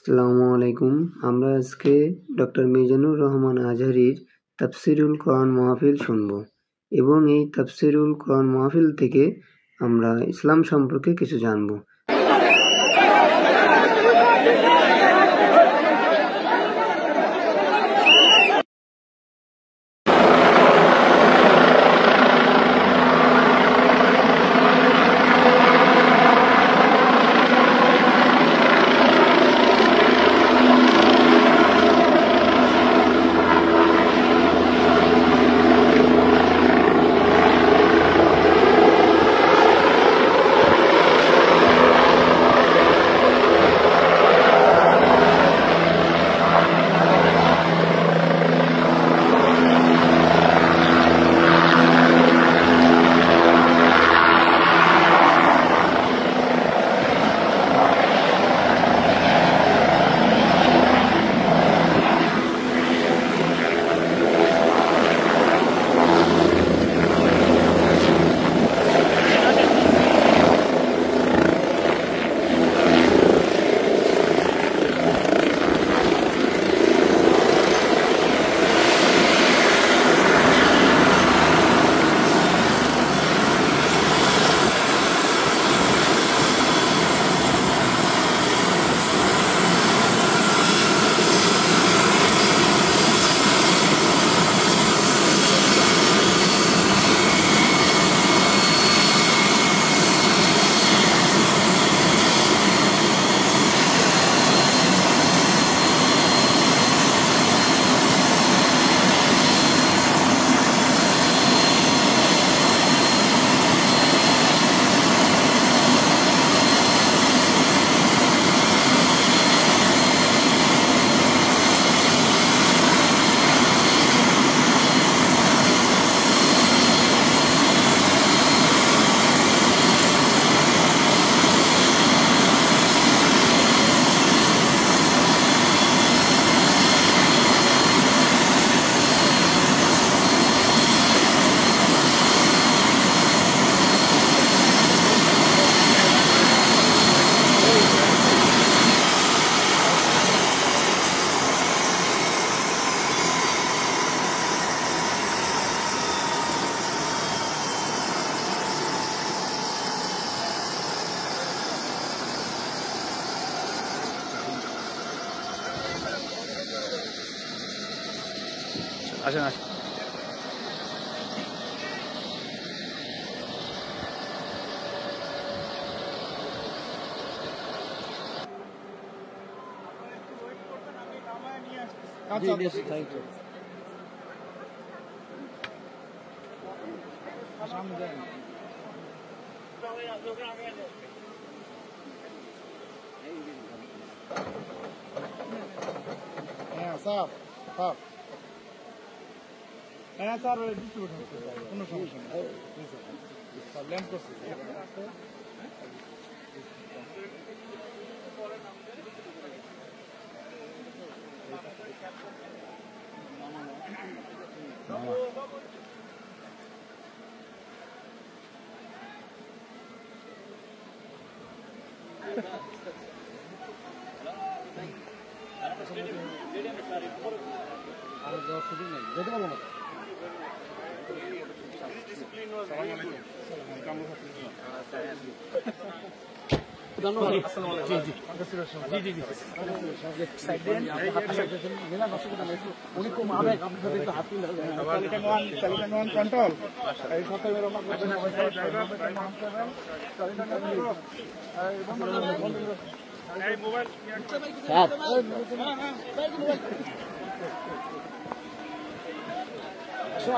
আসসালামু আলাইকুম। আমরা আজকে ডক্টর মিজানুর রহমান আজহারীর তাফসিরুল কোরআন মাহফিল শুনব এবং এই তাফসিরুল কোরআন মাহফিল থেকে আমরা ইসলাম সম্পর্কে কিছু জানব। আসেন আসেন। হ্যাঁ স্যার, স্যার, হ্যাঁ স্যার, ডিস্ট্রিবিউট হচ্ছে, কোনো সমস্যা নেই স্যার, ল্যাম্প করছি যেতে পারবো না। কন্ট্রোল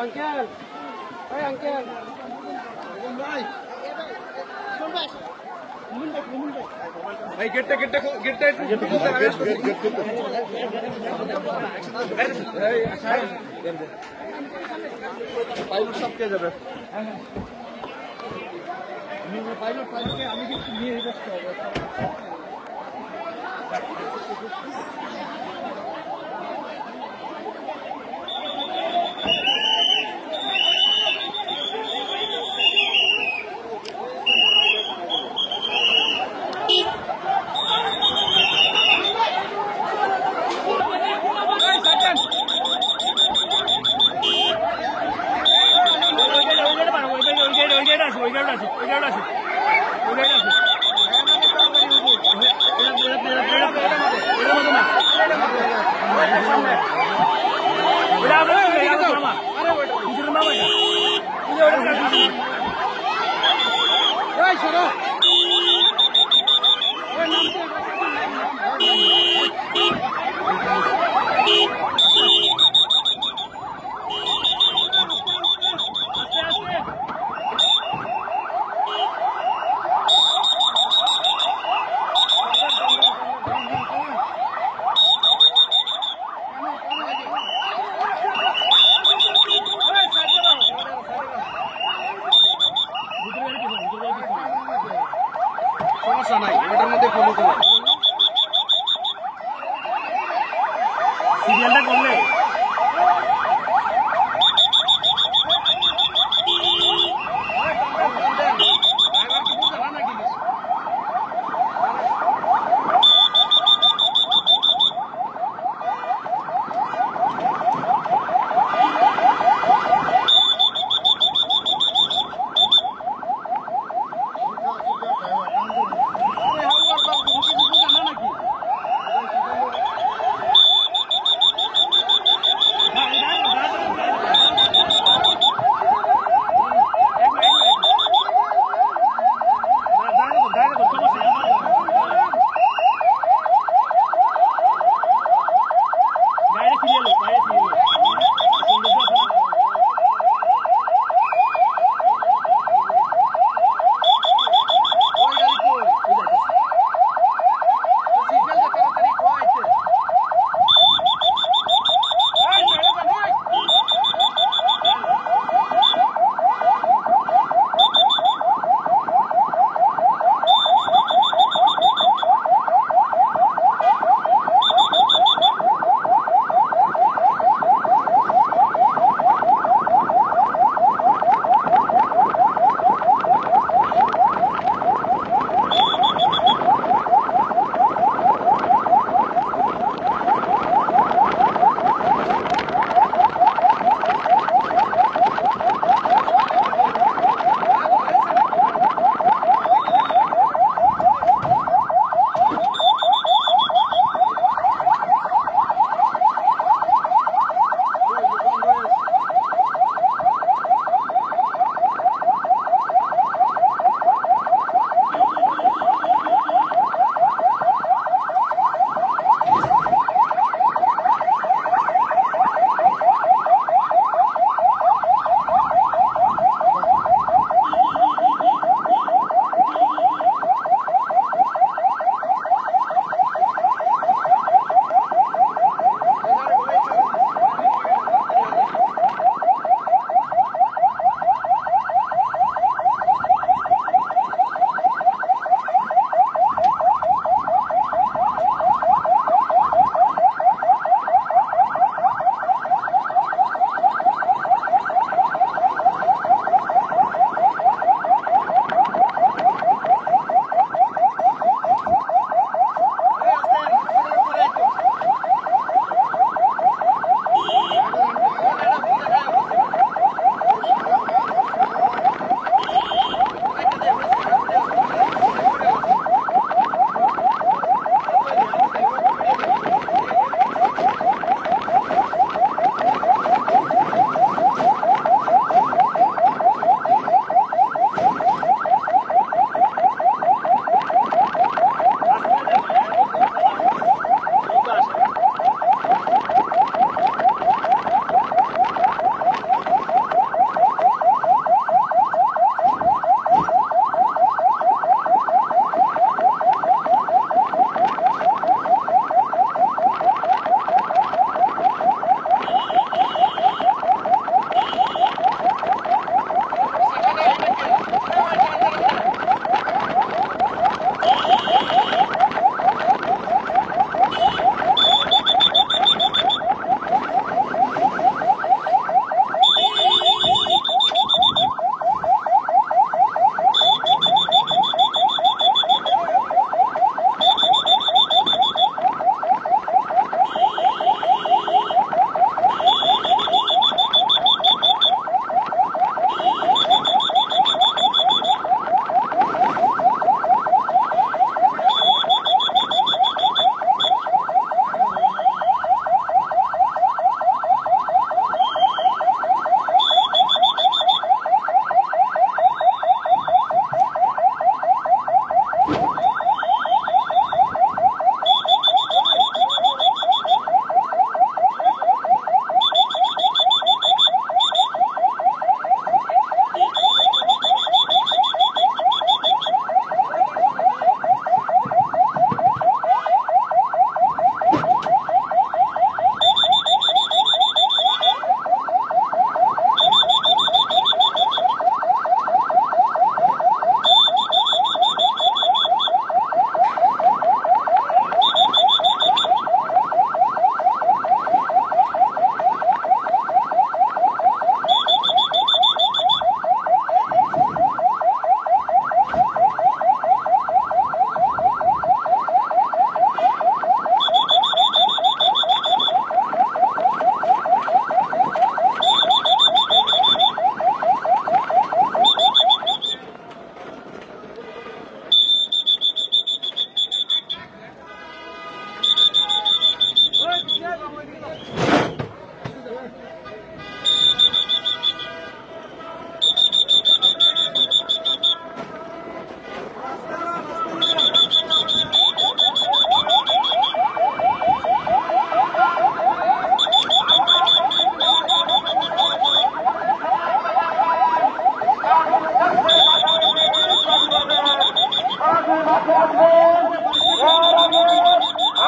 আঙ্কেল, ওই আঙ্কেল ভাই, ভাই গেটটা গেটটা গেটটা পাইলট সব কে যাবে? পাইলট পাইলটকে আমি কিন্তু নিয়ে বসতে হবে। সমস্যা নাই, ওটার মধ্যে ফলো করো। সিরিয়ালটা করলে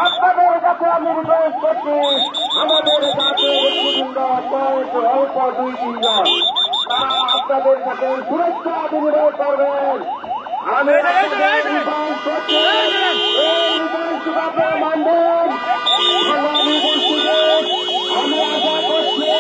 আপনাদের কাছে আমি রিকোয়েস্ট করছি, আমাদের জাতীয় নেতৃবৃন্দ অল্প 2-3 জন তারা আপনাদের কাছে সুরক্ষা বিনিময় করবেন। আমি আপনাদের রিকোয়েস্ট করছি, এই রিকোয়েস্ট আপনারা মানবেন। আগামী মসজিদে আমরা আশা করছি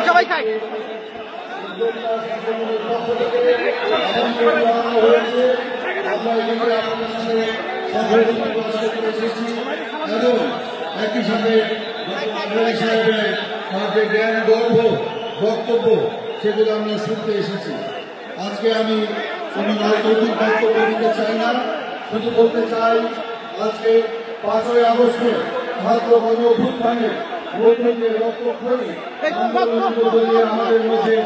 সবাই খাই একই সাথে আমাদের জ্ঞান গর্ব বক্তব্য সেগুলো আমরা শুনতে এসেছি। আজকে আমি কোনো রাজনৈতিক বক্তব্য দিতে চাই না, শুধু বলতে চাই আজকে 5ই আগস্টে ছাত্র গণ অভ্যুত্থানের মধ্যে যে রক্তক্ষয়ী আমাদের মধ্যে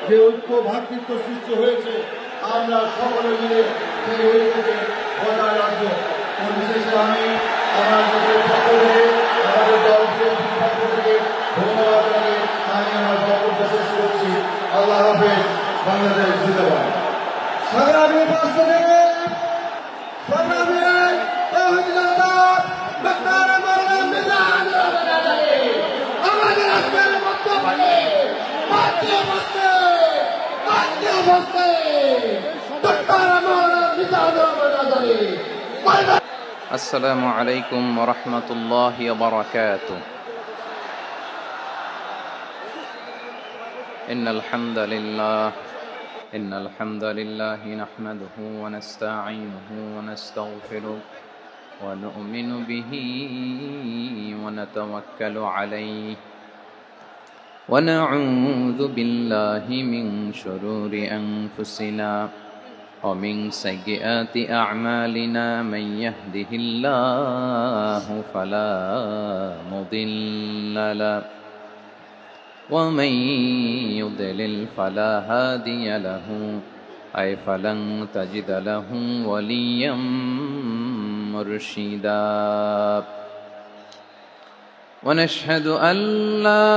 যে ঐক্য ভ্রাতৃত্ব সৃষ্টি হয়েছে, আমরা সকলে মিলে সেই ঐক্যকে বজায় রাখবো। বিশেষে আমি আমার নিজের পক্ষ থেকে আমাদের দলকে পক্ষ থেকে ধন্যবাদ জানিয়ে আমি আমার বক্তব্য শেষ করছি। আল্লাহ হাফেজ। বাংলাদেশ জিন্দাবাদ। সংগ্রামী বাস্তবে সংগ্রামী আমাদের আজকের বক্তব্যে السلام عليكم ورحمة الله وبركاته. إن الحمد لله نحمده ونستعينه ونستغفره ونؤمن به ونتوكل عليه ونعوذ بالله من شرور أنفسنا ومن سيئات أعمالنا. من يهده الله فلا مضل له ومن يضلل فلا هادي له أي فلن تجد له وليا مرشدا. ونشهد أن لا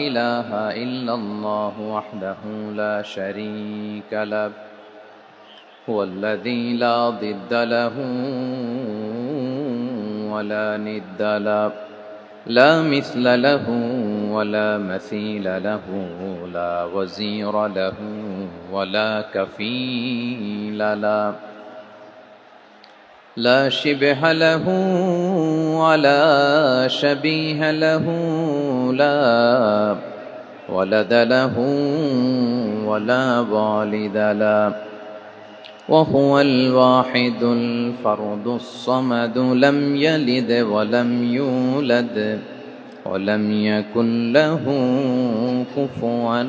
إله إلا الله وحده لا شريك له هو الذي لا ضد له ولا ند له لا مثل له ولا مثيل له لا وزير له ولا كفيل له. لا شبه له ولا شبيه له لا ولد له ولا والد له وهو الواحد الفرد الصمد لم يلد ولم يولد ولم يكن له كفوا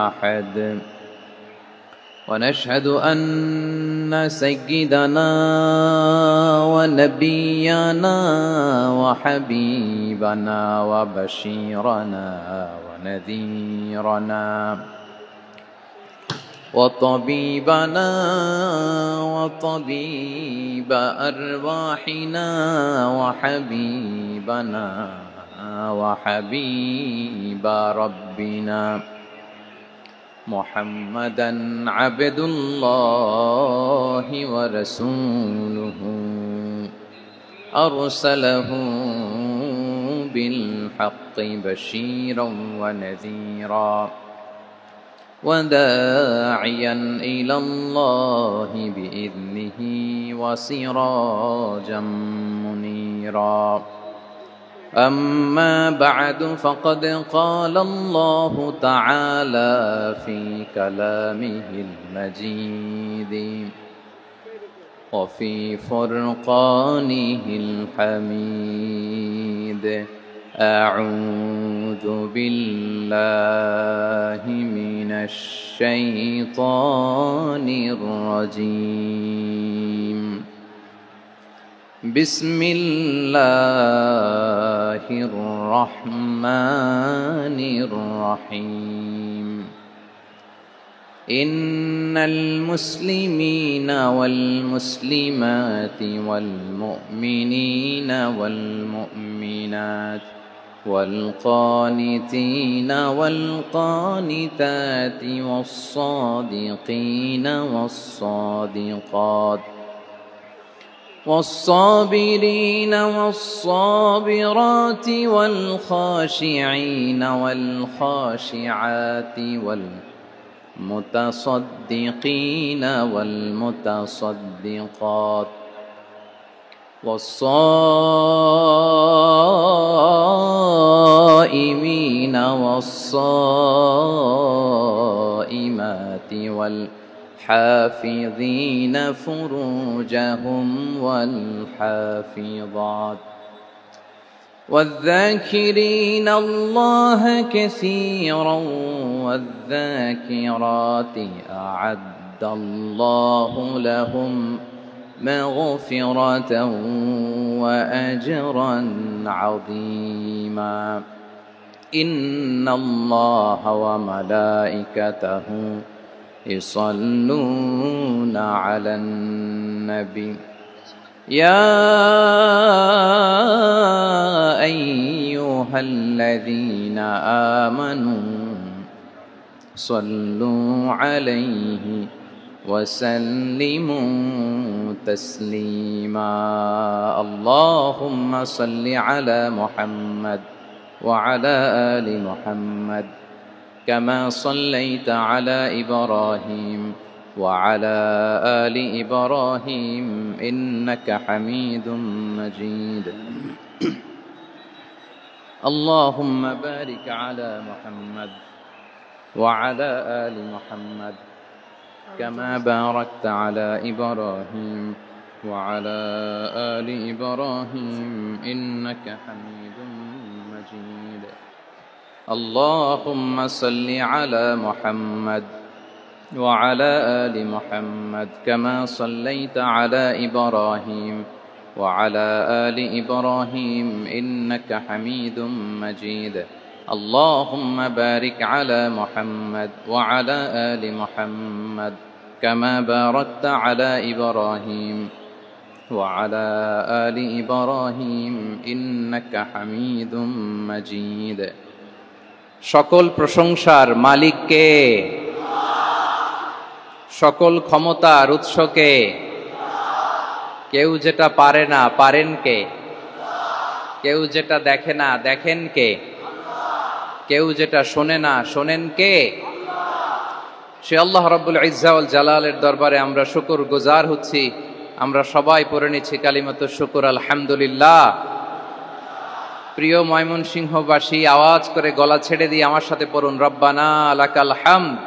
أحد ونشهد أن سيدنا ونبينا وحبيبنا وبشيرنا ونذيرنا وطبيبنا وطبيب أرواحنا وحبيبنا وحبيب ربنا محمدا عبد الله ورسوله أرسله بالحق بشيرا ونذيرا وداعيا إلى الله بإذنه وسراجا منيرا أما بعد فقد قال الله تعالى في كلامه المجيد وفي فرقانه الحميد أعوذ بالله من الشيطان الرجيم بسم الله الرحمن الرحيم إن المسلمين والمسلمات والمؤمنين والمؤمنات والقانتين والقانتات والصادقين والصادقات والصابرين والصابرات والخاشعين والخاشعات والمتصدقين والمتصدقات والصائمين والصائمات والحافظين فروجهم والحافظات والذاكرين الله كثيرا والذاكرات أعد الله لهم مغفرة وأجرا عظيما إن الله وملائكته يصلون على النبي يا أيها الذين آمنوا صلوا عليه وسلموا تسليما اللهم صل على محمد وعلى آل محمد كما صليت على إبراهيم وعلى آل إبراهيم إنك حميد مجيد اللهم بارك على محمد وعلى آل محمد كما باركت على إبراهيم وعلى آل إبراهيم إنك حميد مجيد اللهم صل على محمد وعلى آل محمد كما صليت على إبراهيم وعلى آل إبراهيم إنك حميد مجيد اللهم بارك على محمد وعلى آل محمد كما باركت على إبراهيم وعلى آل إبراهيم إنك حميد مجيد সকল প্রশংসার মালিক কে? সকল ক্ষমতার উৎস কে? কেউ যেটা পারে না পারেন কে? কেউ যেটা দেখে না দেখেন কে? কেউ যেটা শোনে না শোনেন কে? সে আল্লাহ রাব্বুল ইজ্জা ওয়াল জালালের দরবারে আমরা শুকর গুজার হচ্ছি আমরা সবাই পড়ে নিচ্ছি কালিমাতু শুকর আলহামদুলিল্লাহ। প্রিয় ময়মনসিংহবাসী, আওয়াজ করে গলা ছেড়ে দিয়ে আমার সাথে পড়ুন, রব্বানা লাকাল হামদ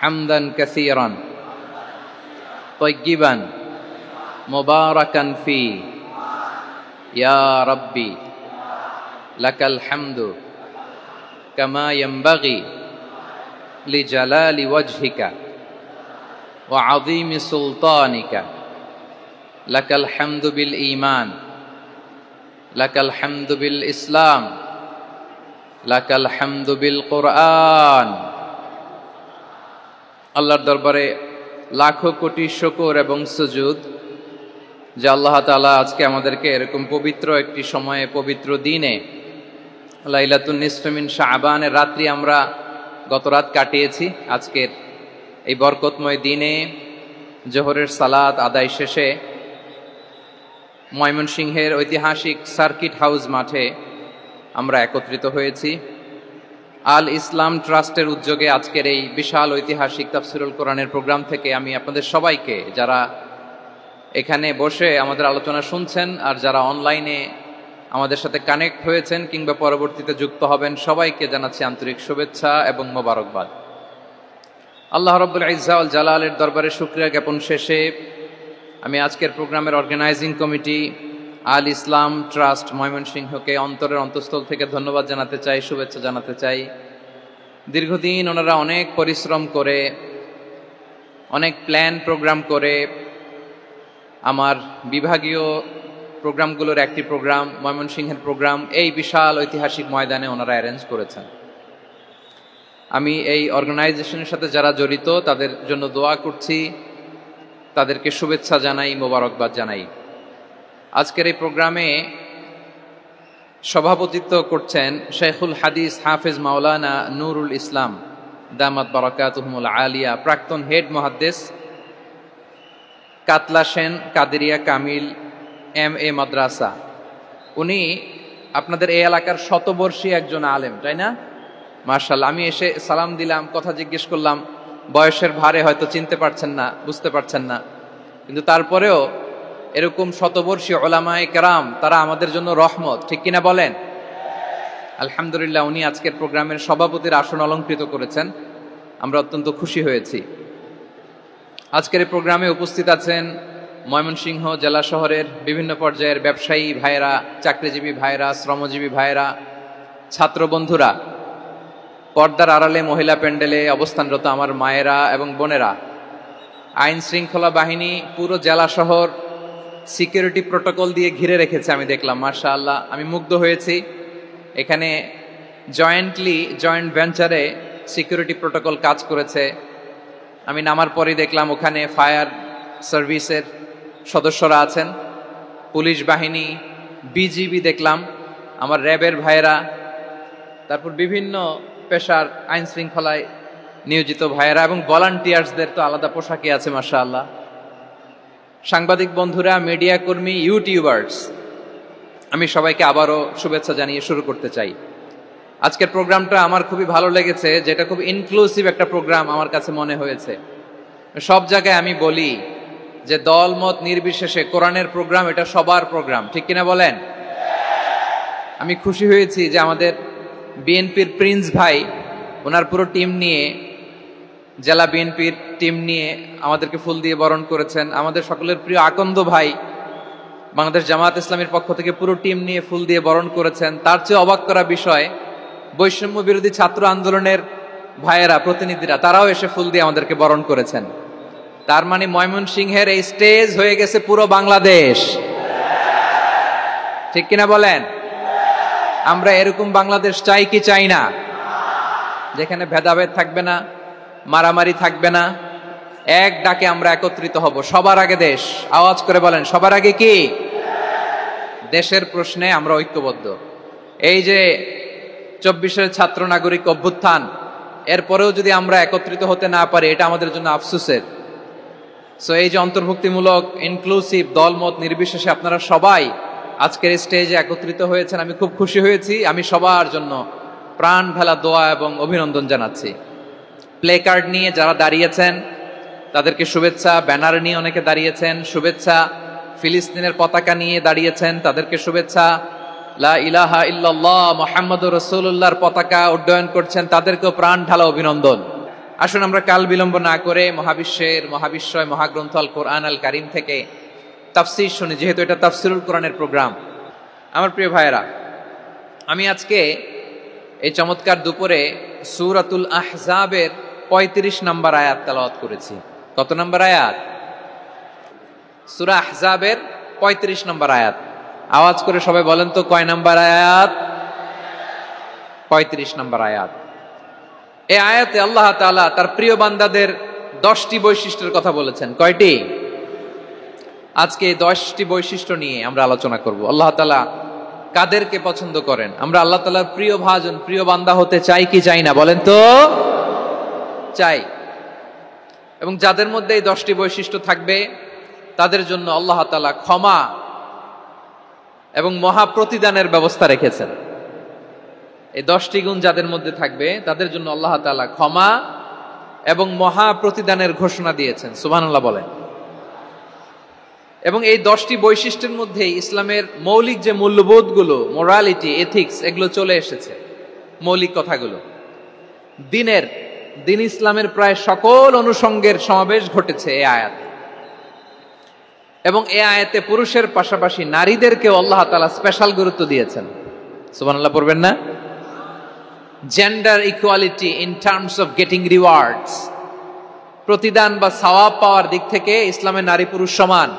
হামদান কাসীরান তাইয়্যিবান মুবারাকান ফি ইয়া রাব্বি লাকাল হামদু কামা ইয়ানবাগি লিজালালি ওয়াজহিকা ওয়া আযীমি সুলতানিকা লাকাল হামদু বিল ঈমান লাকাল হামদু বিল ইসলাম লাকাল হামদু বিল কুরআন। আল্লাহর দরবারে লাখো কোটি শুকর এবং সুজুদ যে আল্লাহ তাআলা আজকে আমাদেরকে এরকম পবিত্র একটি সময়ে, পবিত্র দিনে, লাইলাতুন নিসফে মিন শাবানের রাত্রি আমরা গত রাত কাটিয়েছি। আজকের এই বরকতময় দিনে জোহরের সালাত আদায় শেষে ময়মনসিংহের ঐতিহাসিক সার্কিট হাউস মাঠে আমরা একত্রিত হয়েছি। আল ইসলাম ট্রাস্টের উদ্যোগে আজকের এই বিশাল ঐতিহাসিক তাফসিরুল কোরআনের প্রোগ্রাম থেকে আমি আপনাদের সবাইকে, যারা এখানে বসে আমাদের আলোচনা শুনছেন আর যারা অনলাইনে আমাদের সাথে কানেক্ট হয়েছেন কিংবা পরবর্তীতে যুক্ত হবেন, সবাইকে জানাচ্ছি আন্তরিক শুভেচ্ছা এবং মোবারকবাদ। আল্লাহ রাব্বুল ইজ্জা ওয়াল জালালের দরবারে শুকরিয়া জ্ঞাপন শেষে আমি আজকের প্রোগ্রামের অর্গানাইজিং কমিটি আল ইসলাম ট্রাস্ট ময়মনসিংহকে অন্তরের অন্তঃস্থল থেকে ধন্যবাদ জানাতে চাই, শুভেচ্ছা জানাতে চাই। দীর্ঘদিন ওনারা অনেক পরিশ্রম করে, অনেক প্ল্যান প্রোগ্রাম করে আমার বিভাগীয় প্রোগ্রামগুলোর একটি প্রোগ্রাম, ময়মনসিংহের প্রোগ্রাম, এই বিশাল ঐতিহাসিক ময়দানে ওনারা অ্যারেঞ্জ করেছেন। আমি এই অর্গানাইজেশনের সাথে যারা জড়িত তাদের জন্য দোয়া করছি, তাদেরকে শুভেচ্ছা জানাই, মোবারকবাদ জানাই। আজকের এই প্রোগ্রামে সভাপতিত্ব করছেন শেখুল হাদিস হাফেজ মাওলানা নুরুল ইসলাম দামাত বারাকাতুহুমুল আলিয়া, প্রাক্তন হেড মুহাদ্দিস, কাতলা সেন কাদেরিয়া কামিল MA মাদ্রাসা। উনি আপনাদের এই এলাকার শতবর্ষী একজন আলেম, তাই না? মাশাআল্লাহ। আমি এসে সালাম দিলাম, কথা জিজ্ঞেস করলাম, বয়সের ভারে হয়তো চিনতে পারছেন না, বুঝতে পারছেন না, কিন্তু তারপরেও এরকম শতবর্ষী উলামায়ে কেরাম, তারা আমাদের জন্য রহমত, ঠিক কিনা বলেন? আলহামদুলিল্লাহ, উনি আজকের প্রোগ্রামের সভাপতির আসন অলংকৃত করেছেন, আমরা অত্যন্ত খুশি হয়েছি। আজকের এই প্রোগ্রামে উপস্থিত আছেন ময়মনসিংহ জেলা শহরের বিভিন্ন পর্যায়ের ব্যবসায়ী ভাইয়েরা, চাকরিজীবী ভাইয়েরা, শ্রমজীবী ভাইয়েরা, ছাত্র বন্ধুরা, পর্দার আড়ালে মহিলা প্যান্ডেলে অবস্থানরত আমার মায়েরা এবং বোনেরা, আইন শৃঙ্খলা বাহিনী পুরো জেলা শহর সিকিউরিটি প্রোটোকল দিয়ে ঘিরে রেখেছে, আমি দেখলাম, মাশাআল্লাহ, আমি মুগ্ধ হয়েছি। এখানে জয়েন্ট ভেঞ্চারে সিকিউরিটি প্রোটোকল কাজ করেছে। আমি নামার পরই দেখলাম ওখানে ফায়ার সার্ভিসের সদস্যরা আছেন, পুলিশ বাহিনী, বিজিবি দেখলাম, আমার র্যাবের ভাইয়েরা, তারপর বিভিন্ন পেশার আইন শৃঙ্খলায় নিয়োজিত ভাইয়েরা এবং ভলান্টিয়ার্সদের তো আলাদা পোশাকই আছে, মাশাআল্লাহ। সাংবাদিক বন্ধুরা, মিডিয়া কর্মী, ইউটিউবার্স, আমি সবাইকে আবারও শুভেচ্ছা জানিয়ে শুরু করতে চাই। আজকের প্রোগ্রামটা আমার খুবই ভালো লেগেছে, যেটা খুব ইনক্লুসিভ একটা প্রোগ্রাম আমার কাছে মনে হয়েছে। সব জায়গায় আমি বলি যে দল মত নির্বিশেষে কোরআনের প্রোগ্রাম এটা সবার প্রোগ্রাম, ঠিক কিনা বলেন? আমি খুশি হয়েছি যে আমাদের বিএনপির প্রিন্স ভাই ওনার পুরো টিম নিয়ে, জেলা বিএনপির টিম নিয়ে আমাদেরকে ফুল দিয়ে বরণ করেছেন। আমাদের সকলের প্রিয় আকন্দ ভাই বাংলাদেশ জামায়াত ইসলামীর পক্ষ থেকে পুরো টিম নিয়ে ফুল দিয়ে বরণ করেছেন। তার চেয়ে অবাক করা বিষয়, বৈষম্য বিরোধী ছাত্র আন্দোলনের ভাইয়েরা, প্রতিনিধিরা, তারাও এসে ফুল দিয়ে আমাদেরকে বরণ করেছেন। তার মানে ময়মনসিংহের এই স্টেজ হয়ে গেছে পুরো বাংলাদেশ, ঠিক কিনা বলেন? আমরা এরকম বাংলাদেশ চাই কি চাই না? যেখানে ভেদাভেদ থাকবে না, মারামারি থাকবে না, এক ডাকে আমরা একত্রিত হব। সবার আগে দেশ, আওয়াজ করে বলেন, সবার আগে কি? দেশের প্রশ্নে আমরা ঐক্যবদ্ধ। এই যে 24-এর ছাত্র নাগরিক অভ্যুত্থান, এরপরেও যদি আমরা একত্রিত হতে না পারি, এটা আমাদের জন্য আফসোসের। সো এই যে অন্তর্ভুক্তিমূলক, ইনক্লুসিভ, দলমত নির্বিশেষে আপনারা সবাই আজকের স্টেজে একত্রিত হয়েছেন, আমি খুব খুশি হয়েছি। আমি সবার জন্য প্রাণ ঢালা দোয়া এবং অভিনন্দন জানাচ্ছি। প্লে কার্ড নিয়ে যারা দাঁড়িয়েছেন তাদেরকে শুভেচ্ছা। ব্যানার নিয়ে অনেকে দাঁড়িয়েছেন, শুভেচ্ছা। ফিলিস্তিনের পতাকা নিয়ে দাঁড়িয়েছেন, তাদেরকে শুভেচ্ছা। লা ইলাহা ইল্লাল্লাহ মুহাম্মাদুর রাসূলুল্লাহর পতাকা উড্ডয়ন করছেন, তাদেরকেও প্রাণ ঢালা অভিনন্দন। আসুন আমরা কাল বিলম্ব না করে মহাবিশ্বের মহাবিশ্বয় মহাগ্রন্থ আল কোরআন আল কারীম থেকে তাফসীর শুনি, যেহেতু এটা তাফসীরুল কোরআনের প্রোগ্রাম। আমার প্রিয় ভাইয়েরা, আমি আজকে এই চমৎকার দুপুরে সূরাতুল আহজাবের 35 নম্বর আয়াত তেলাওয়াত করেছি। কত নম্বর আয়াত? সূরা আহজাবের 35 নম্বর আয়াত। আওয়াজ করে সবাই বলেন তো কয় নম্বর আয়াত? 35 নম্বর আয়াত। এই আয়াতে আল্লাহ তাআলা তার প্রিয় বান্দাদের 10টি বৈশিষ্ট্যের কথা বলেছেন। কয়টি? আজকে 10টি বৈশিষ্ট্য নিয়ে আমরা আলোচনা করব। আল্লাহ তাআলা কাদেরকে পছন্দ করেন? আমরা আল্লাহ তাআলার প্রিয় ভাজন, প্রিয় বান্দা হতে চাই কি চাই না? বলেন তো। চাই। এবং যাদের মধ্যে এই 10টি বৈশিষ্ট্য থাকবে তাদের জন্য আল্লাহ তাআলা ক্ষমা এবং মহা প্রতিদানের ব্যবস্থা রেখেছেন। এই 10টি গুণ যাদের মধ্যে থাকবে তাদের জন্য আল্লাহ তাআলা ক্ষমা এবং মহা প্রতিদানের ঘোষণা দিয়েছেন। সুবহানাল্লাহ বলেন। এবং এই 10টি বৈশিষ্ট্যের মধ্যে ইসলামের মৌলিক যে মূল্যবোধগুলো, মোরালিটি, এথিক্স, এগুলো চলে এসেছে। মৌলিক কথাগুলো দিন ইসলামের প্রায় সকল অনুষঙ্গের সমাবেশ ঘটেছে এই আয়াতে। এবং এই আয়াতে পুরুষের পাশাপাশি নারীদেরকেও আল্লাহ তাআলা স্পেশাল গুরুত্ব দিয়েছেন। সুবহানাল্লাহ পড়বেন না? Gender equality in terms of getting rewards, প্রতিদান বা সওয়াব পাওয়ার দিক থেকে ইসলামে নারী পুরুষ সমান।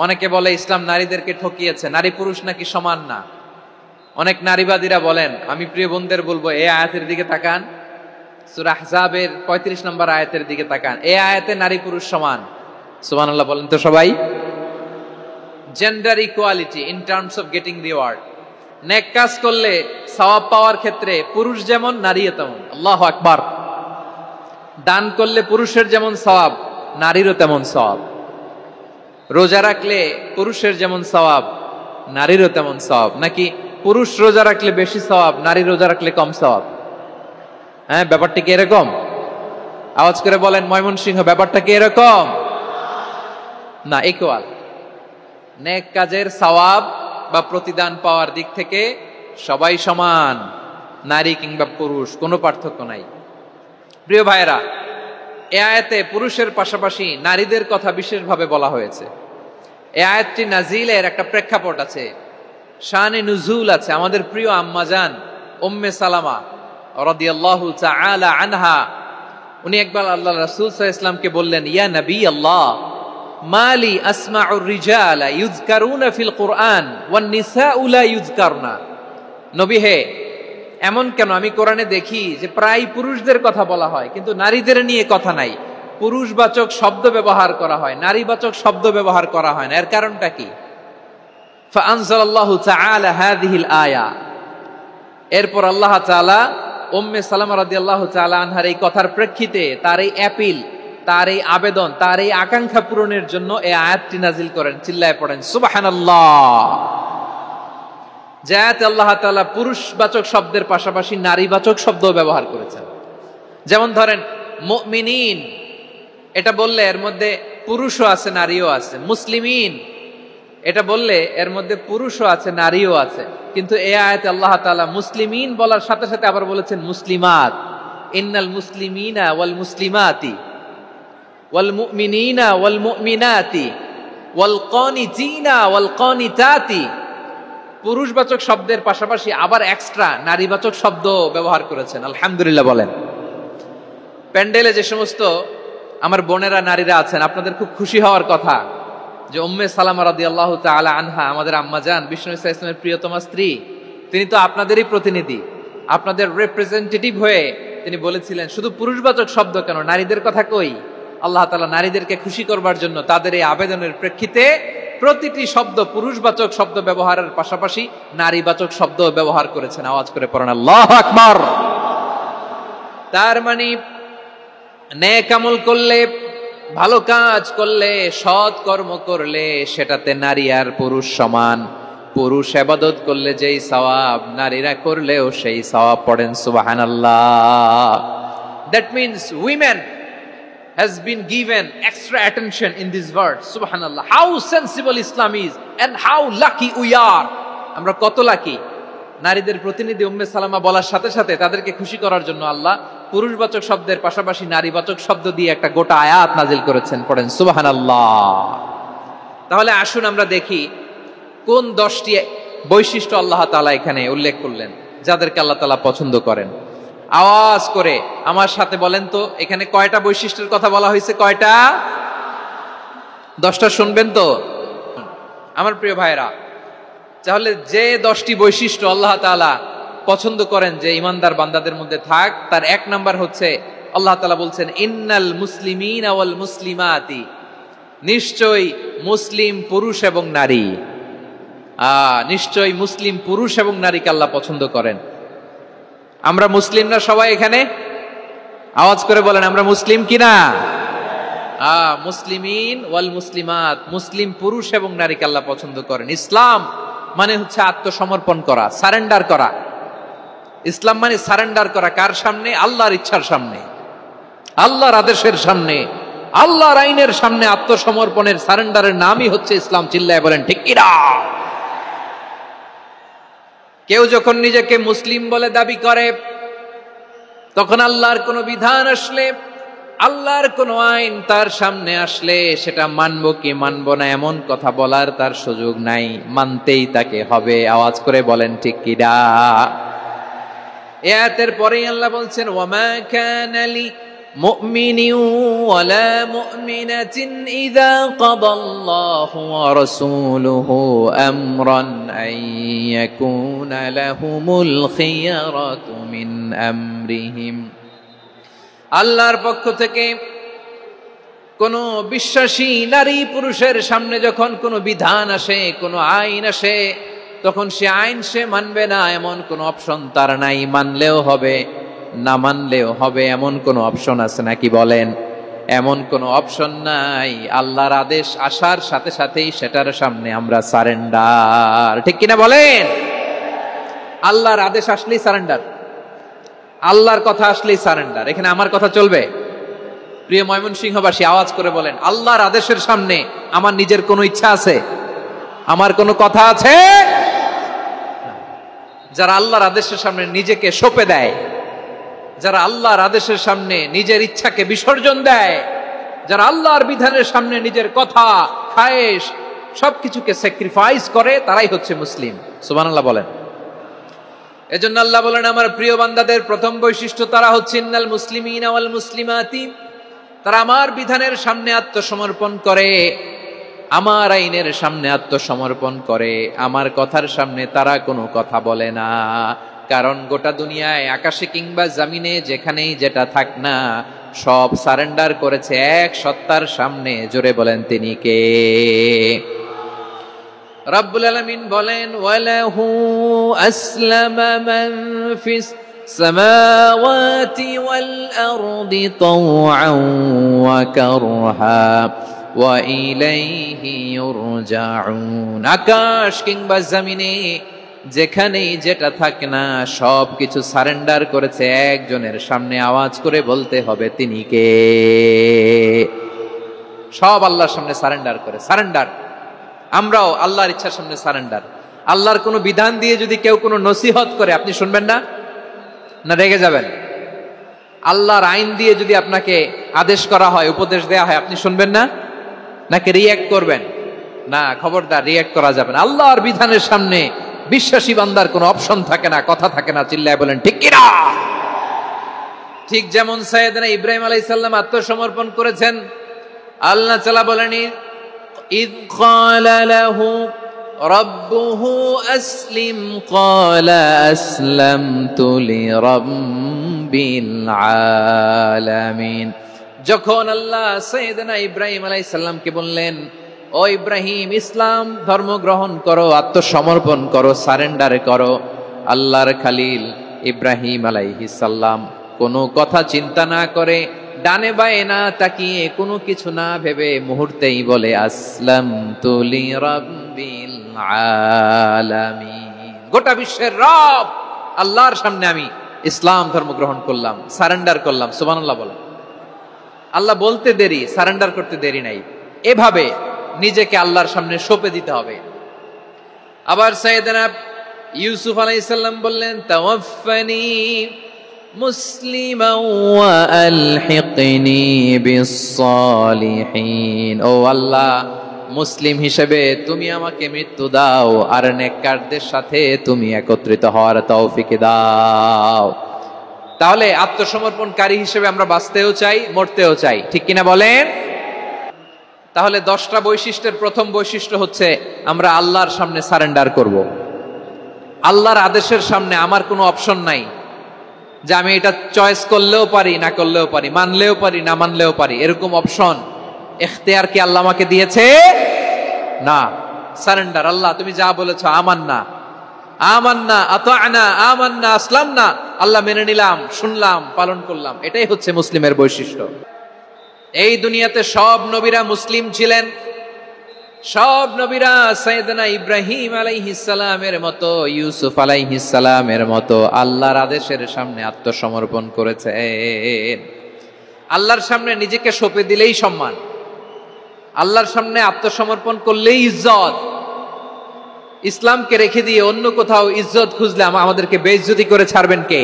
অনেকে বলে ইসলাম নারীদেরকে ঠকিয়েছে, নারী পুরুষ নাকি সমান না। অনেক নারীবাদীরা বলেন, আমি প্রিয় বোনদের বলবো এই আয়াতের দিকে তাকান, সূরা আহজাবের 35 নম্বর আয়াতের দিকে তাকান। এই আয়াতে নারী পুরুষ সমান। সুবহানাল্লাহ বলেন তো সবাই। Gender equality in terms of getting reward, নেক কাজ করলে সওয়াব পাওয়ার ক্ষেত্রে পুরুষ যেমন নারীও তেমন। আল্লাহু আকবার। দান করলে পুরুষের যেমন সওয়াব, নারীরও তেমন সওয়াব। রোজা রাখলে পুরুষের যেমন সওয়াব, নারীরও তেমন সওয়াব। নাকি পুরুষ রোজা রাখলে বেশি সওয়াব, নারী রোজা রাখলে কম সওয়াব? হ্যাঁ, ব্যাপারটা কি এরকম? আওয়াজ করে বলেন ময়মনসিংহ, ব্যাপারটা কি এরকম? না, ইকুয়াল। নেক কাজের সওয়াব বা প্রতিদান পাওয়ার দিক থেকে সবাই সমান, নারী কিংবা পুরুষ, কোনো পার্থক্য নাই। প্রিয় ভাইয়েরা, এই আয়াতে পুরুষের পাশাপাশি নারীদের কথা বিশেষভাবে বলা হয়েছে। এই আয়াতটি নাজিলের একটা প্রেক্ষাপট আছে, শানে নুজুল আছে। আমাদের প্রিয় আম্মাজান উম্মে সালামা রাদিয়াল্লাহু তাআলা আনহা, উনি একবার আল্লাহ রাসূল সাল্লাল্লাহু আলাইহি ওয়াসাল্লামকে বললেন, ইয়া নবী আল্লাহ, মালি আসমাউর রিজালা ইউযকারুনা ফিল কুরআন ওয়ান নিসাউ লা ইউযকারনা। নবী হে, এমন কেন আমি কোরআনে দেখি যে প্রায় পুরুষদের কথা বলা হয় কিন্তু নারীদের নিয়ে কথা নাই। পুরুষবাচক শব্দ ব্যবহার করা হয়, নারীবাচক শব্দ ব্যবহার করা হয় না। এর কারণটা কি? ফাআনজালাল্লাহু তাআলা হাযিহিল আয়া। এরপর আল্লাহ তাআলা উম্মে সালামা রাদিয়াল্লাহু তাআলা আনহার এই কথার প্রেক্ষিতে, তার এই অ্যাপিল, তার এই আবেদন, তার এই আকাঙ্ক্ষা পূরণের জন্য এই আয়াতটি নাজিল করেন। চিল্লায় পড়েন সুবহানাল্লাহ। যাতে আল্লাহ তাআলা পুরুষবাচক শব্দের পাশাপাশি নারীবাচক শব্দও ব্যবহার করেছেন। যেমন ধরেন মুমিনিন, এটা বললে এর মধ্যে পুরুষও আছে নারীও আছে। মুসলিমিন, এটা বললে এর মধ্যে পুরুষও আছে নারীও আছে। কিন্তু এই আয়াতে আল্লাহ তাআলা মুসলিমিন বলার সাথে সাথে আবার বলেছেন মুসলিমাত। ইন্নাল মুসলিমিনা ওয়াল মুসলিমাতি ওয়াল মুমিনিনা ওয়াল মুমিনাতি ওয়াল কানিতিনা ওয়াল কানিতাতি। পুরুষবাচক শব্দের পাশাপাশি আবার এক্সট্রা নারীবাচক শব্দ ব্যবহার করেছেন। আলহামদুলিল্লাহ বলেন। প্যান্ডেলে যে সমস্ত আমার বোনেরা নারীরা আছেন, আপনাদের খুব খুশি হওয়ার কথা যে উম্মে সালামা রাদিয়াল্লাহু তাআলা আনহা, আমাদের আম্মাজান বিষ্ণু ইসা ইসলামের প্রিয়তমা স্ত্রী, তিনি তো আপনাদেরই প্রতিনিধি, আপনাদের রিপ্রেজেন্টেটিভ হয়ে তিনি বলেছিলেন শুধু পুরুষবাচক শব্দ কেন, নারীদের কথা কই। আল্লাহ তাআলা নারীদেরকে খুশি করবার জন্য তাদের এই আবেদনের প্রেক্ষিতে প্রতিটি শব্দ পুরুষবাচক শব্দ ব্যবহারের পাশাপাশি নারীবাচক শব্দ ব্যবহার করেছেন। আওয়াজ করে পড়েন আল্লাহু আকবার। তার মানে নেক আমল করলে, ভালো কাজ করলে, সৎ কর্ম করলে সেটাতে নারী আর পুরুষ সমান। পুরুষ ইবাদত করলে যেই সওয়াব, নারীরা করলেও সেই সওয়াব। পড়েন সুবহানাল্লাহ। That means women has been given extra attention in this verse. Subhanallah. How sensible Islam is and how lucky we are. আমরা কত লাকি। নারীদের প্রতিনিধি উম্মে সালামা বলার সাথে সাথে তাদেরকে খুশি করার জন্য আল্লাহ পুরুষবাচক শব্দের পাশাপাশি নারীবাচক শব্দ দিয়ে একটা গোটা আয়াত নাজিল করেছেন। পড়েন সুবহানাল্লাহ। তাহলে আসুন আমরা দেখি কোন 10টি বৈশিষ্ট্য আল্লাহ তাআলা এখানে উল্লেখ করলেন যাদেরকে আল্লাহ তাআলা পছন্দ করেন। আওয়াজ করে আমার সাথে বলেন তো এখানে কয়টা বৈশিষ্ট্যের কথা বলা হয়েছে? কয়টা? 10টা শুনবেন তো আমার প্রিয় ভাইরা। তাহলে যে 10টি বৈশিষ্ট্য আল্লাহ তাআলা পছন্দ করেন যে ইমানদার বান্দাদের মধ্যে থাক, তার 1 নাম্বার হচ্ছে আল্লাহ তাআলা বলছেন ইন্নাল মুসলিমিনা ওয়াল মুসলিমাতি, নিশ্চয়ই মুসলিম পুরুষ এবং নারী। নিশ্চয়ই মুসলিম পুরুষ এবং নারীকে আল্লাহ পছন্দ করেন। আমরা মুসলিম না সবাই এখানে? আওয়াজ করে বলেন আমরা মুসলিম কিনা? মুসলিমিন ওয়াল মুসলিমাত, মুসলিম পুরুষ এবং নারীকে আল্লাহ পছন্দ করেন। ইসলাম মানে হচ্ছে আত্মসমর্পণ করা, সারেন্ডার করা। ইসলাম মানে সারেন্ডার করা কার সামনে? আল্লাহর ইচ্ছার সামনে, আল্লাহর আদেশের সামনে, আল্লাহর আইনের সামনে আত্মসমর্পণের সারেন্ডারের নামই হচ্ছে ইসলাম। চিল্লায় বলেন ঠিক কিনা? কেউ যখন নিজেকে মুসলিম বলে দাবি করে তখন আল্লাহর কোন বিধান আসলে, আল্লাহর কোন আইন তার সামনে আসলে সেটা মানবো কি মানবো না এমন কথা বলার তার সুযোগ নাই, মানতেই তাকে হবে। আওয়াজ করে বলেন ঠিক কিনা? এই আয়াতের পরেই আল্লাহ বলছেন ওয়ামা কানা লি মুমিনিন ওয়ালা মুমিনাতিন ইযা কাদাল্লাহু ওয়া রাসূলুহু আমরান আন ইয়াকুনা লাহুমুল খিয়ারাতু মিন আমরিহিম। আল্লাহর পক্ষ থেকে কোন বিশ্বাসী নারী পুরুষের সামনে যখন কোনো বিধান আসে, কোনো আইন আসে, তখন সে আইন সে মানবে না এমন কোনো অপশন তার নাই। মানলেও হবে না মানলেও হবে এমন কোনো অপশন আছে নাকি বলেন? এমন কোনো অপশন নাই। আল্লাহর আদেশ আসার সাথে সাথেই সেটার সামনে আমরা সারেন্ডার। ঠিক কিনা বলেন? আল্লাহর আদেশ আসলেই সারেন্ডার, আল্লাহর কথা আসলেই সারেন্ডার। এখানে আমার কথা চলবে? প্রিয় ময়মনসিংহবাসী আওয়াজ করে বলেন আল্লাহর আদেশের সামনে আমার নিজের কোনো ইচ্ছা আছে? আমার কোনো কথা আছে? যারা আল্লাহর আদেশের সামনে নিজেকে সঁপে দেয়, যারা আল্লাহর আদেশের সামনে নিজের ইচ্ছাকে বিসর্জন দেয়, যারা আল্লাহর বিধানের সামনে নিজের কথা, খায়েশ সবকিছুকে স্যাক্রিফাইস করে, তারাই হচ্ছে মুসলিম। সুবহানাল্লাহ বলেন। এজন্য আল্লাহ বলেন আমার প্রিয় বান্দাদের প্রথম বৈশিষ্ট্য তারা হচ্ছে ইন্নাল মুসলিমিনা ওয়াল মুসলিমাতি, তারা আমার বিধানের সামনে আত্মসমর্পণ করে, আমার আইনের সামনে আত্মসমর্পণ করে, আমার কথার সামনে তারা কোনো কথা বলে না। কারণ গোটা দুনিয়ায় আকাশে কিংবা জমিনে যেখানেই যেটা থাক না সব সারেন্ডার করেছে এক সত্তার সামনে। জোরে বলেন তিনি কে? রব্বুল আলামিন বলেন ওয়ালাহু আসলামা মান ফিস সামাওয়াতি ওয়াল আরদি তাওআন ওয়া কারহা ওয়া ইলাইহি ইউরজাউন। আকাশ কিংবা জমিনে যেখানেই যেটা থাকে না সব কিছু সারেন্ডার করেছে একজনের সামনে। আওয়াজ করে বলতে হবে তিনি কে? সব আল্লাহর সামনে সারেন্ডার করে। সারেন্ডার। আমরাও আল্লাহর ইচ্ছার সামনে সারেন্ডার। আল্লাহর কোনো বিধান দিয়ে যদি কেউ কোনো নসিহত করে আপনি শুনবেন না? না রেগে যাবেন? আল্লাহর আইন দিয়ে যদি আপনাকে আদেশ করা হয়, উপদেশ দেয়া হয়, আপনি শুনবেন না? নাকি রিঅ্যাক্ট করবেন? না, খবরদার, রিঅ্যাক্ট করা যাবে না। আল্লাহর বিধানের সামনে বিশ্বাসী বান্দার কোনো অপশন থাকে না, কথা থাকে না। চিল্লায় বলেন ঠিক কিনা? ঠিক যেমন সাইয়েদনা ইব্রাহিম আলাইহিস সালাম আত্মসমর্পণ করেছেন। আল্লাহ তাআলা বলেন ইয ক্বালা লাহু রাব্বুহু আসলিম ক্বালা আসলামতু লিরাব্বিল আলামিন। যখন আল্লাহ সাইয়েদনা ইব্রাহিম আলাইহিস সালামকে বললেন ও ইব্রাহিম ইসলাম ধর্ম গ্রহণ করো, আত্মসমর্পণ করো, সারেন্ডার করো, আল্লাহর খালিল ইব্রাহিম আলাইহিস সালাম কোনো কথা চিন্তা না করে, ডানে বায়ে না তাকিয়ে, কোনো কিছু না ভেবে মুহূর্তেই বলে আসলামতু লিরাব্বিল আলামিন। গোটা বিশ্বের রব আল্লাহর সামনে আমি ইসলাম ধর্ম গ্রহণ করলাম, সারেন্ডার করলাম। সুবহানাল্লাহ বলেন। আল্লাহ বলতে দেরি, সারেন্ডার করতে দেরি নাই। এভাবে নিজেকে আল্লাহর সামনে সঁপে দিতে হবে। আবার সাইয়েদনা ইউসুফ আলাইহিস সালাম বললেন, তাওয়াফফানি মুসলিমান ওয়া আলহিকনি বিস-সালিহিন। ও আল্লাহ, মুসলিম হিসেবে তুমি আমাকে মৃত্যু দাও, আর নেককারদের সাথে তুমি একত্রিত হওয়ার তৌফিক দাও। তাহলে আত্মসমর্পণকারী হিসেবে আমরা বাঁচতেও চাই, মরতেও চাই, ঠিক কিনা বলেন? তাহলে 10টা বৈশিষ্ট্যের প্রথম বৈশিষ্ট্য হচ্ছে আমরা আল্লাহর সামনে সারেন্ডার করব। আল্লাহর আদেশের সামনে আমার কোনো অপশন নাই যে আমি এটা চয়েস করলেও পারি, না করলেও পারি, মানলেও পারি, না মানলেও পারি, এরকম অপশন ইখতিয়ার কি আল্লাহ আমাকে দিয়েছে? না। সারেন্ডার। আল্লাহ তুমি যা বলেছো, আমান্না আমান্না আতা'না আমান্না আসলামনা, আল্লাহ মেনে নিলাম, শুনলাম, পালন করলাম। এটাই হচ্ছে মুসলিমের বৈশিষ্ট্য। এই দুনিয়াতে সব নবীরা মুসলিম ছিলেন। সব নবীরা সাইয়েদনা ইব্রাহিম আলাইহিস সালামের মতো, ইউসুফ আলাইহিস সালামের মতো আল্লাহর আদেশের সামনে আত্মসমর্পণ করেছেন। আল্লাহর সামনে নিজেকে সঁপে দিলেই সম্মান, আল্লাহর সামনে আত্মসমর্পণ করলেই ইজ্জত। ইসলামকে রেখে দিয়ে অন্য কোথাও ইজ্জত খুঁজলে আমাদেরকে বেইজ্জতি করে ছাড়বেন কে?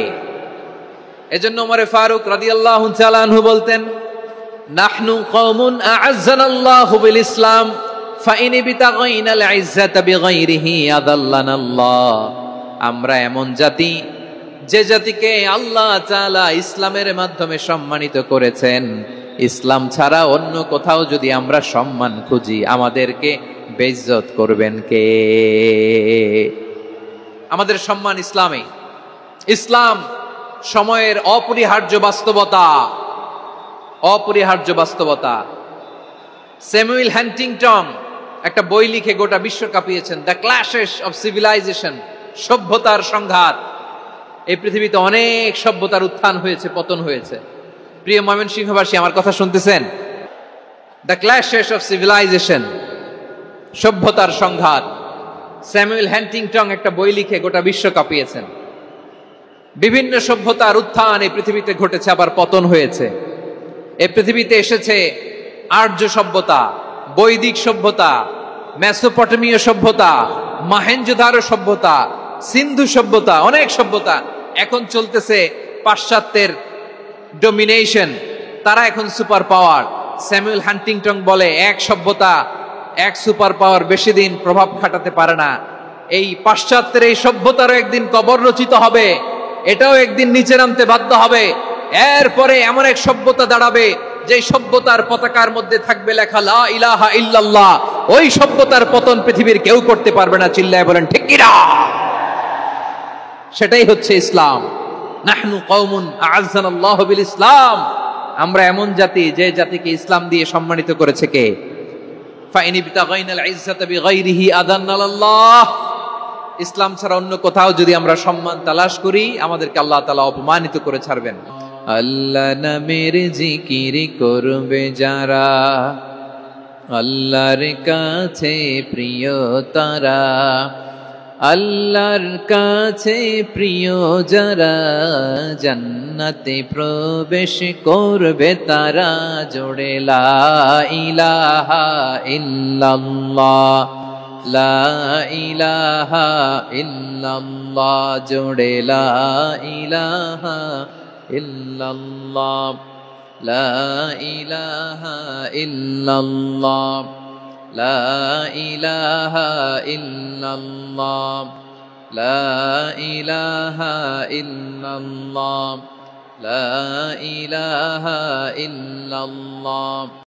এজন্য ওমর ফারুক রাদিয়াল্লাহু তাআলা আনহু বলতেন, নাহনু কওমুন আ'আজ্জানাল্লাহু বিল ইসলাম ফাইন বিতাগাইনাল ইজ্জাতা বিগাইরিহি আদাল্লানাল্লাহ। আমরা এমন জাতি, যে জাতিকে আল্লাহ তাআলা ইসলামের মাধ্যমে সম্মানিত করেছেন, ইসলাম ছাড়া অন্য কোথাও যদি আমরা সম্মান খুঁজি, আমাদেরকে বেইজ্জত করবেন কে? আমাদের সম্মান ইসলামে। ইসলাম সময়ের অপরিহার্য বাস্তবতা, অপরিহার্য বাস্তবতা। স্যামুয়েল হ্যান্টিংটন একটা বই লিখে গোটা বিশ্ব কাঁপিয়েছেন, দ্য ক্ল্যাশেস অফ সিভিলাইজেশন, সভ্যতার সংঘাত। এই পৃথিবীতে অনেক সভ্যতার উত্থান হয়েছে, পতন হয়েছে। প্রিয় ময়মনসিংহবাসী, আমার কথা শুনতেছেন? দ্য ক্ল্যাশেস অফ সিভিলাইজেশন, সভ্যতার সংঘাত। স্যামুয়েল হ্যান্টিংটন একটা বই লিখে গোটা বিশ্ব কাঁপিয়েছেন। বিভিন্ন সভ্যতার উত্থান এই পৃথিবীতে ঘটেছে, আবার পতন হয়েছে। এই পৃথিবীতে এসেছে আর্য সভ্যতা, বৈদিক সভ্যতা, মেসোপটেমীয় সভ্যতা, মহেঞ্জোদারো সভ্যতা, সিন্ধু সভ্যতা, অনেক সভ্যতা। এখন চলতেছে পাশ্চাত্যের ডমিনেশন, তারা এখন সুপার পাওয়ার। স্যামুয়েল হ্যান্টিংটন বলে, এক সভ্যতা, এক সুপার পাওয়ার বেশি দিন প্রভাব খাটাতে পারে না। এই পাশ্চাত্যের এই সভ্যতারও একদিন কবর রচিত হবে, এটাও একদিন নিচে নামতে বাধ্য হবে। এরপরে এমন এক সভ্যতা দাঁড়াবে, যে সভ্যতার পতাকার মধ্যে থাকবে লেখা লা ইলাহা ইল্লাল্লাহ। ওই সভ্যতার পতন পৃথিবীর কেউ করতে পারবে না। চিল্লায় বলেন ঠিক কিনা? সেটাই হচ্ছে ইসলাম। নাহনু কওমুন আ'আজ্জানাল্লাহু বিল ইসলাম। আমরা এমন জাতি, যে জাতিকে ইসলাম দিয়ে সম্মানিত করেছে কে? ফাইন বিতাগাইনাল ইজ্জাতা বিগাইরিহি আদান্নাল্লাহ। ইসলাম ছাড়া অন্য কোথাও যদি আমরা সম্মান তালাশ করি, আমাদেরকে আল্লাহ তাআলা অপমানিত করে ছাড়বেন। আল্লাহ নামের জিকির করবে যারা, আল্লাহর কাছে প্রিয় তারা। আল্লাহর কাছে প্রিয় যারা, জান্নাতে প্রবেশ করবে তারা। জোড়ে লা ইলাহা ইল্লাল্লাহ, লা ইলাহা ইল্লাল্লাহ। জোড়ে লা ইলাহা ইল্লাল্লাহ, লা ইলাহা ইল্লাল্লাহ, লা ইলাহা ইল্লাল্লাহ, লা ইলাহা ইল্লাল্লাহ, লা ইলাহা ইল্লাল্লাহ।